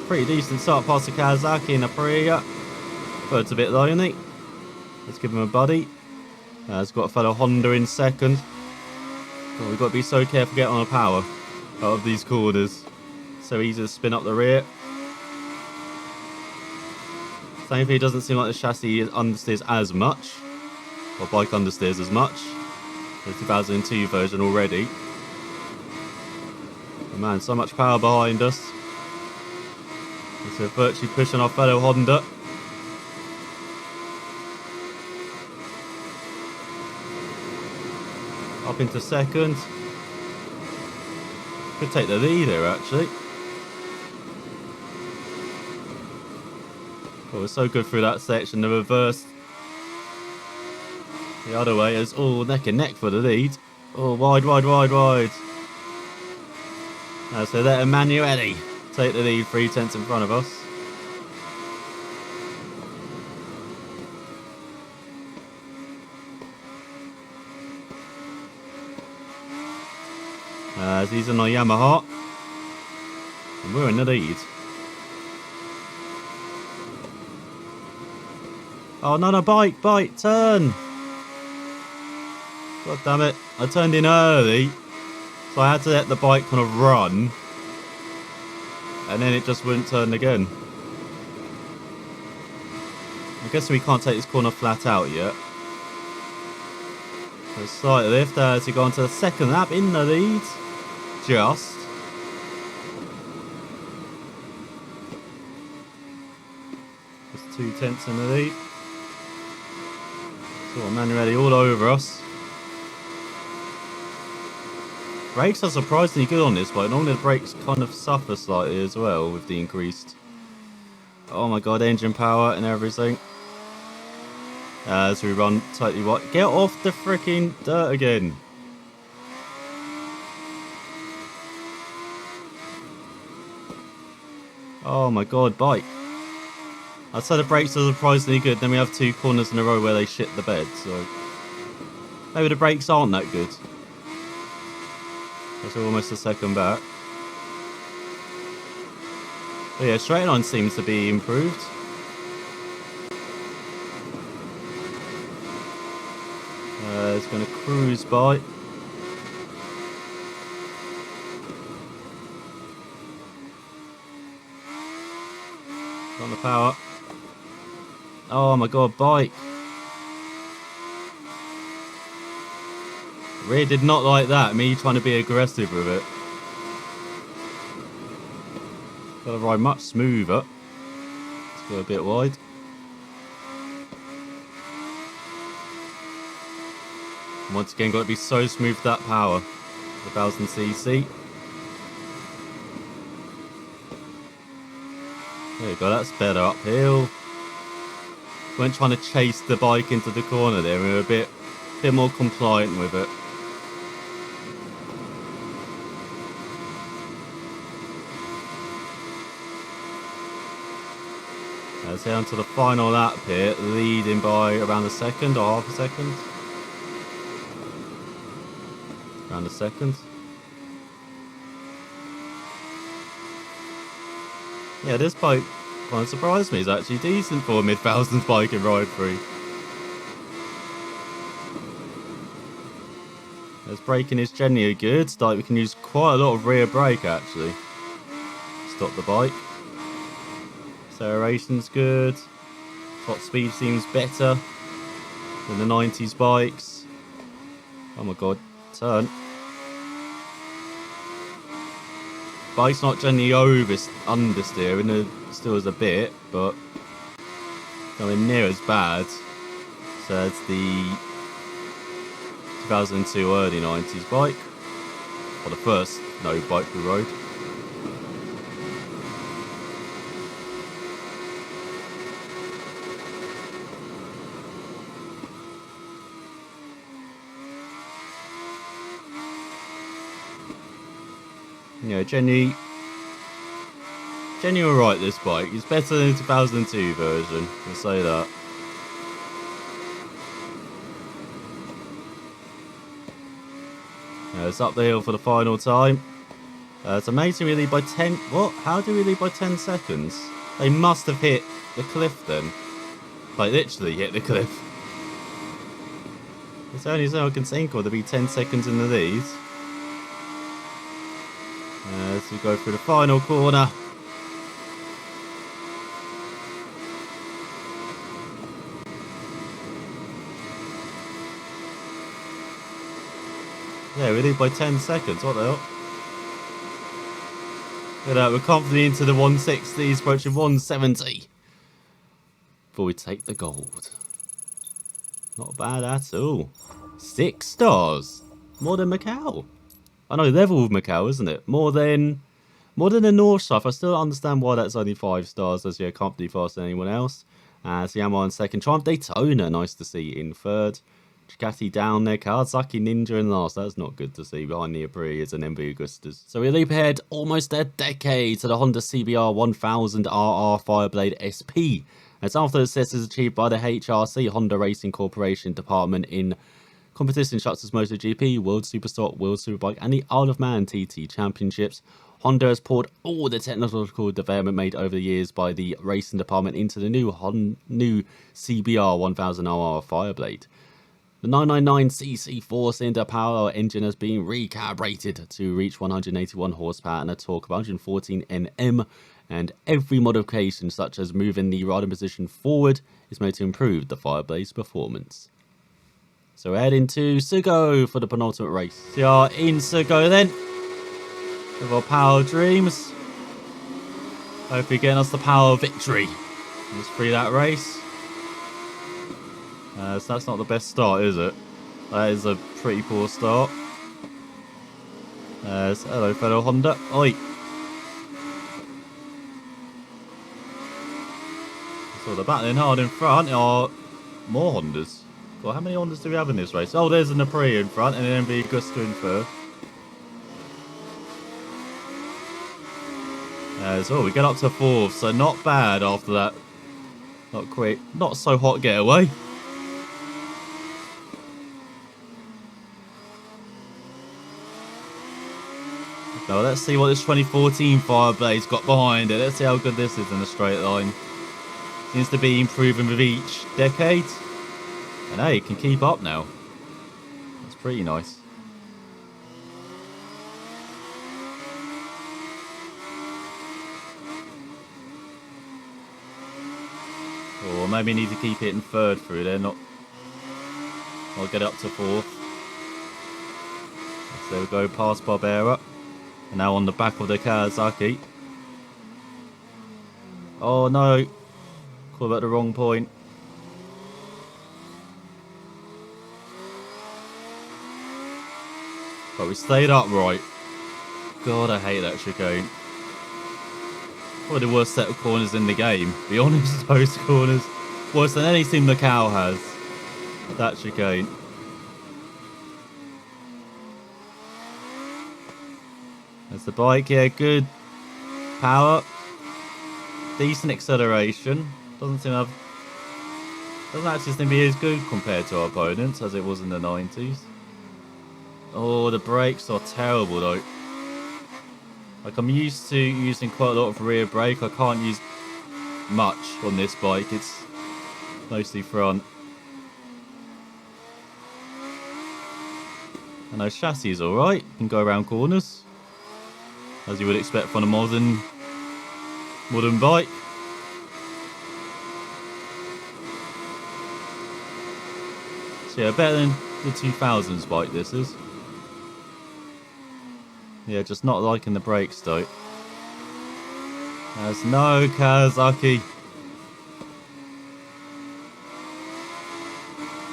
pretty decent start past the Kawasaki and Aprilia. But it's a bit lonely. Let's give him a buddy. It's got a fellow Honda in second. But we've got to be so careful getting on the power out of these corners. So easy to spin up the rear. Thankfully, it doesn't seem like the chassis understeers as much. Or bike understeers as much. The 2002 version already. Oh man, so much power behind us. So virtually pushing our fellow Honda. Up into second. Could take the lead here actually. Oh, we're so good through that section. The reverse. The other way is all neck and neck for the lead. Oh, wide, wide, wide, wide. So let Emanuele take the lead 3 tenths in front of us. As he's in our Yamaha. And we're in the lead. Oh no, no, bike, turn! God damn it, I turned in early. So I had to let the bike kind of run. And then it just wouldn't turn again. I guess we can't take this corner flat out yet. So slight lift as we go on to the second lap in the lead. Just. Just 2 tenths in the lead. So Emanuele all over us. Brakes are surprisingly good on this bike. Normally the brakes kind of suffer slightly as well with the increased, oh my god, engine power and everything. As we run tightly wide. Get off the freaking dirt again. Oh my god, bike. I'd say the brakes are surprisingly good. Then we have 2 corners in a row where they shit the bed. So maybe the brakes aren't that good. It's almost a second back. But yeah, straight line seems to be improved. It's going to cruise by. On the power. Oh my god, bike. Rear did not like that, me trying to be aggressive with it. Gotta ride much smoother. Let's go a bit wide. Once again, got to be so smooth with that power. 1000cc. There you go, that's better uphill. We weren't trying to chase the bike into the corner there, we were a bit more compliant with it. Let's head on to the final lap here, leading by around a second or half a second. Around a second. Yeah, this bike kind of surprised me. It's actually decent for a mid-thousands bike in Ride 3. As braking is generally good, like we can use quite a lot of rear brake actually. Stop the bike. Acceleration's good. Top speed seems better than the 90s bikes. Oh my god, turn. Bike's not generally understeering, there still is a bit, but nowhere near as bad. So it's the 2002 early 90s bike, or the first no bike we rode. Yeah, generally alright this bike. It's better than the 2002 version, I'll say that. Yeah, it's up the hill for the final time. It's amazing we lead by 10... What? How do we lead by 10 seconds? They must have hit the cliff then. Like, literally hit the cliff. It's the only thing I can think of to be 10 seconds in the lead. As we go through the final corner. Yeah, we lead by 10 seconds. What the hell? Look at that, we're confidently into the 160s, approaching 170. Before we take the gold. Not bad at all. 6 stars. More than Macau. I know, level with Macau, isn't it? More than the North stuff. I still don't understand why that's only 5 stars, as you can't be faster than anyone else. Yamaha in second. Triumph Daytona, nice to see in third. Ducati down there. Kawasaki Ninja in last. That's not good to see behind the Aprilias and MV Augustas. So we leap ahead almost a decade to the Honda CBR 1000 RR Fireblade SP. It's after the successes achieved by the HRC Honda Racing Corporation department in competition such as MotoGP, World Superstock, World Superbike, and the Isle of Man TT Championships. Honda has poured all the technological development made over the years by the racing department into the new CBR 1000 RR Fireblade. The 999cc 4-cylinder power engine has been recalibrated to reach 181 horsepower and a torque of 114 Nm, and every modification, such as moving the riding position forward, is made to improve the Fireblade's performance. So we're heading to Sugo for the penultimate race. We are in Sugo then, with our power dreams. Hopefully getting us the power of victory. Let's free that race. So that's not the best start, is it? That is a pretty poor start. So hello, fellow Honda. Oi! So they're battling hard in front are more Hondas. God, how many Hondas do we have in this race? Oh, there's an Aprilia in front and an MV Agusta in third. So we get up to fourth, so not bad after that. Not so hot getaway. Now let's see what this 2014 Fireblade's got behind it. Let's see how good this is in a straight line. Seems to be improving with each decade. And hey, it can keep up now. That's pretty nice. Or maybe need to keep it in third through there, not I'll get up to fourth. So there we go, past Barbera. And now on the back of the Kawasaki. Oh no. Call at the wrong point. But we stayed upright. God, I hate that chicane. Probably the worst set of corners in the game. Be honest, those corners. Worse than anything Macau has. That chicane. There's the bike, yeah, good power. Decent acceleration. Doesn't seem to have, doesn't actually seem to be as good compared to our opponents as it was in the 90s. Oh, the brakes are terrible though. Like, I'm used to using quite a lot of rear brake. I can't use much on this bike. It's mostly front. And those chassis is alright. Can go around corners, as you would expect from a modern bike. So yeah, better than the 2000s bike this is. Yeah, just not liking the brakes though. There's no Kawasaki.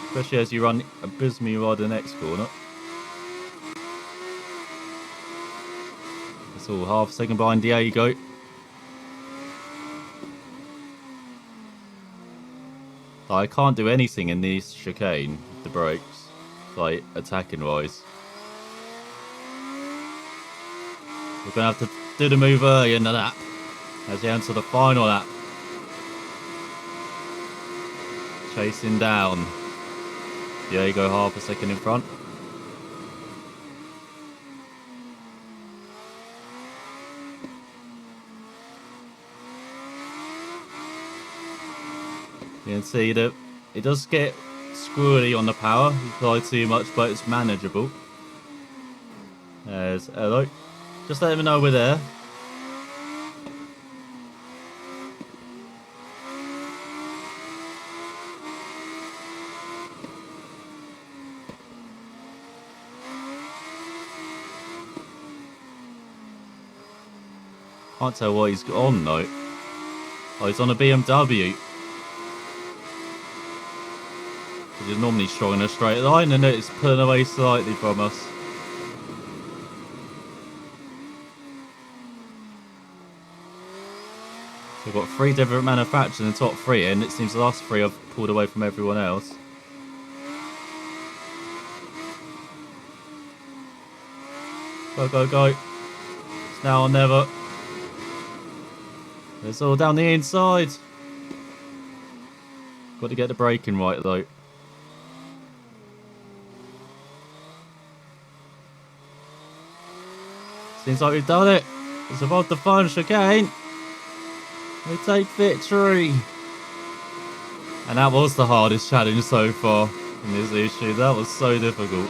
Especially as you run abysmally wide the next corner. It's all half a second behind Diego. I can't do anything in this chicane with the brakes, like attacking wise. We're gonna have to do the move early in the lap as we enter the final lap. Chasing down. Diego half a second in front. You can see that it does get squirrely on the power. You apply too much, but it's manageable. There's hello. Just let them know we're there. Can't tell what he's on though. Oh, he's on a BMW. He's normally strong in a straight line, and it's pulling away slightly from us. So we've got 3 different manufacturers in the top 3, and it seems the last 3 have pulled away from everyone else. Go, go, go. It's now or never. It's all down the inside. Got to get the braking right though. Seems like we've done it. It's about the final chicane. We take victory. And that was the hardest challenge so far in this issue. That was so difficult.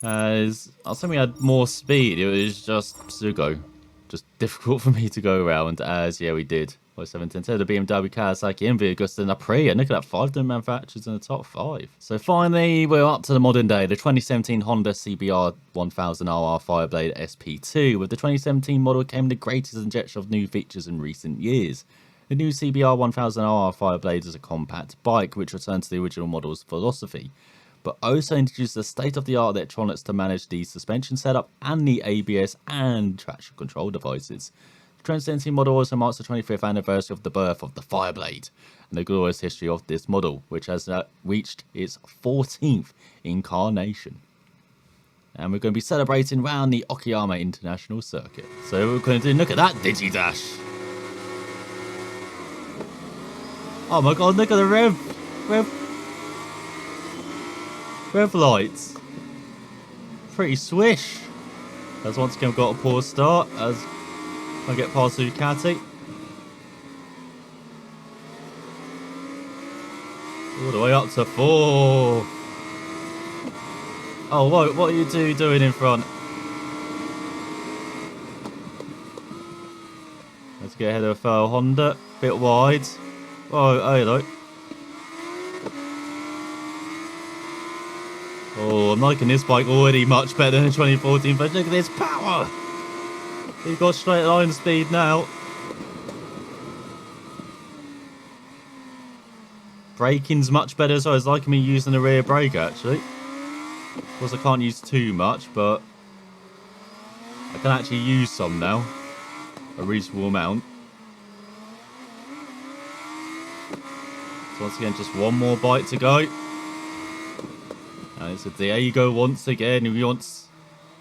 As I was saying, we had more speed. It was just Sugo. Just difficult for me to go around, as yeah, we did. 710, the BMW, Kawasaki, Envy, Augusta, and Aprilia. And look at that, 5 different manufacturers in the top 5. So finally, we're up to the modern day. The 2017 Honda CBR 1000RR Fireblade SP2. With the 2017 model came the greatest injection of new features in recent years. The new CBR 1000RR Fireblade is a compact bike which returns to the original model's philosophy, but also introduces the state-of-the-art electronics to manage the suspension setup and the ABS and traction control devices. The 2017 model also marks the 25th anniversary of the birth of the Fireblade and the glorious history of this model, which has reached its 14th incarnation. And we're going to be celebrating around the Okayama International Circuit. So we're going to do, look at that Digidash. Oh my god, look at the rev lights. Pretty swish. As once again we've got a poor start as I get past Ducati. All the way up to 4. Oh, what are you two doing in front? Let's get ahead of Honda. Bit wide. Oh, hello. Oh, I'm liking this bike already much better than 2014, but look at this power! We've got straight line speed now. Braking's much better, so it's liking me using the rear brake actually. Of course I can't use too much, but I can actually use some now. A reasonable amount. So once again, just one more bite to go. And it's a Diego once again. He wants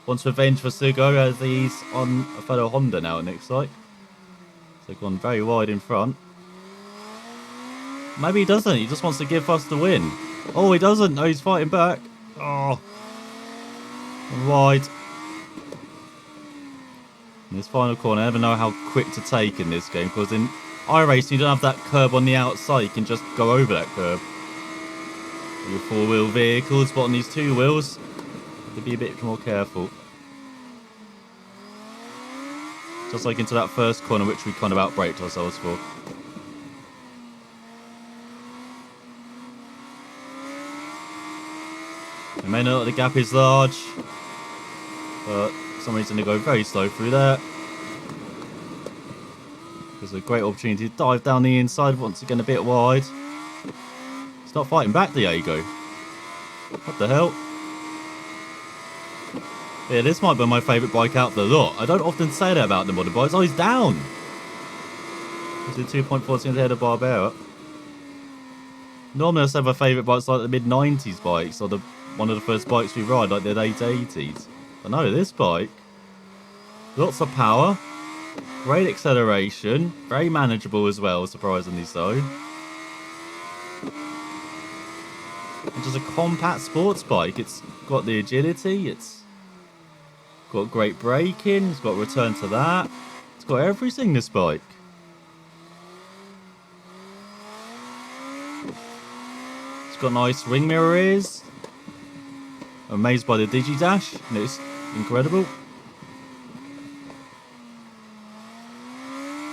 wants revenge for Sugo as he's on a fellow Honda now, it looks like. So gone very wide in front. Maybe he doesn't. He just wants to give us the win. Oh, he doesn't. No, he's fighting back. Oh. Wide. In this final corner, I never know how quick to take in this game, because in iRacing you don't have that curb on the outside. You can just go over that curb. Your four-wheel vehicles, but on these two wheels, to be a bit more careful. Just like into that first corner, which we kind of outbraked ourselves for. I may know that the gap is large, but for some reason they go very slow through there. There's a great opportunity to dive down the inside, once again a bit wide. He's not fighting back, Diego. What the hell? Yeah, this might be my favourite bike out of the lot. I don't often say that about the modern bikes. Oh, he's down! He's 2.4 seconds ahead of Barbera. Normally I say my favourite bikes like the mid-90s bikes, or one of the first bikes we ride, like the late 80s. But no, this bike, lots of power, great acceleration, very manageable as well, surprisingly so. And just a compact sports bike. It's got the agility, it's got great braking, it's got return to that. It's got everything, this bike. It's got nice ring mirrors. I'm amazed by the Digidash. It's incredible.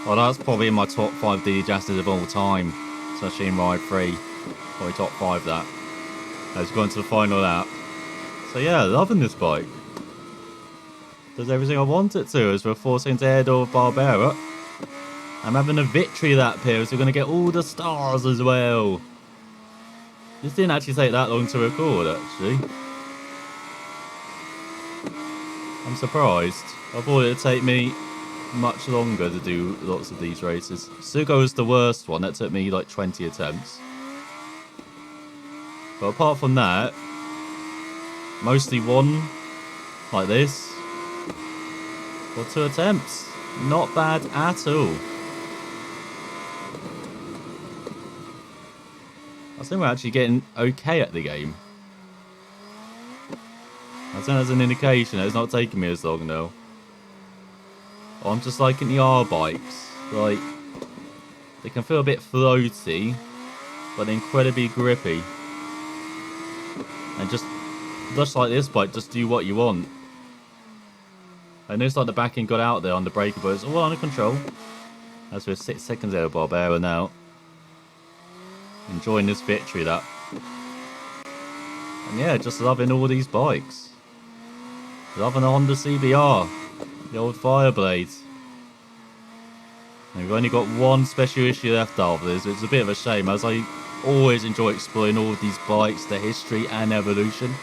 Well, that's probably in my top 5 Digidashes of all time. Especially in Ride 3. Probably top 5 that. As we go into the final lap. So yeah, loving this bike. Does everything I want it to, as we're 4 seconds ahead of Barbera. I'm having a victory lap here, so we're going to get all the stars as well. This didn't actually take that long to record, actually. I'm surprised. I thought it'd take me much longer to do lots of these races. Sugo was the worst one. That took me like 20 attempts. But apart from that, mostly one like this. Or 2 attempts. Not bad at all. I think we're actually getting okay at the game. I think that's an indication that it's not taking me as long now. Oh, I'm just liking the R bikes. Like, they can feel a bit floaty, but they're incredibly grippy. And just like this bike, just do what you want. I noticed like the back end got out there on the braking, but it's all under control. As we're 6 seconds out of Barbera now. Enjoying this victory lap. And yeah, just loving all these bikes. Loving the Honda CBR. The old Fireblade. And we've only got one special issue left after this, which is a bit of a shame, as I always enjoy exploring all of these bikes, the history and evolution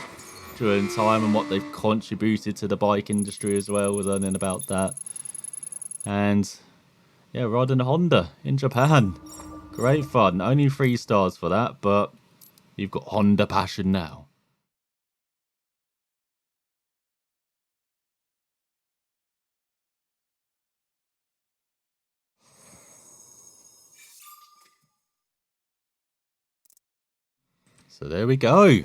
during time, and what they've contributed to the bike industry as well, with learning about that. And yeah, riding a Honda in Japan. Great fun. Only 3 stars for that, but you've got Honda passion now. So there we go.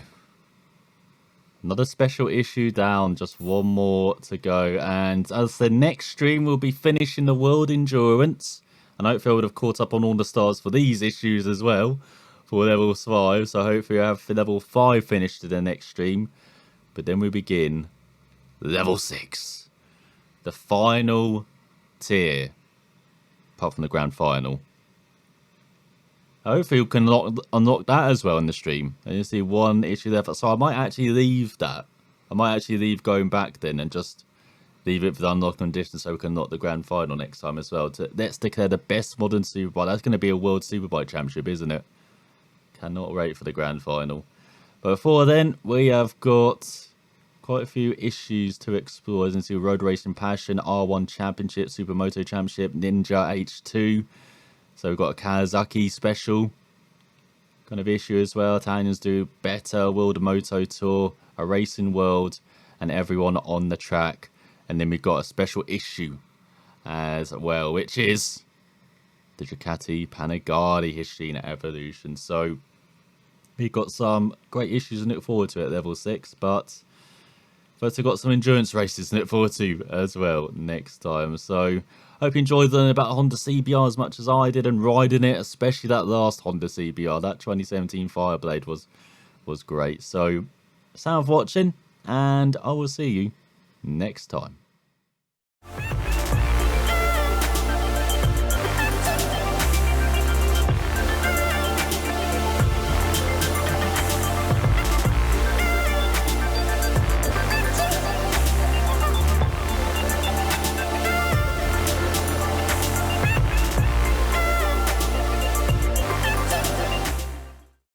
Another special issue down, just one more to go. And as the next stream, we'll be finishing the World Endurance. And hopefully I would have caught up on all the stars for these issues as well, for level 5. So hopefully I have level 5 finished in the next stream. But then we begin level 6. The final tier. Apart from the grand final. Hopefully we can unlock that as well in the stream. I just see one issue there. So I might actually leave that. I might actually leave going back then and just leave it for the unlock condition so we can unlock the grand final next time as well. Let's declare the best modern superbike. That's going to be a world superbike championship, isn't it? Cannot wait for the grand final. But before then, we have got quite a few issues to explore. As you can see, Road Racing Passion, R1 Championship, Supermoto Championship, Ninja H2. So we've got a Kawasaki special kind of issue as well. Italians do better, World Moto Tour, a Racing World, and everyone on the track. And then we've got a special issue as well, which is the Ducati Panigale history in Evolution. So we've got some great issues to look forward to at level 6, but first we've got some endurance races to look forward to as well next time. So hope you enjoyed learning about Honda CBR as much as I did and riding it, especially that last Honda CBR. That 2017 Fireblade was great. So thanks for watching, and I will see you next time.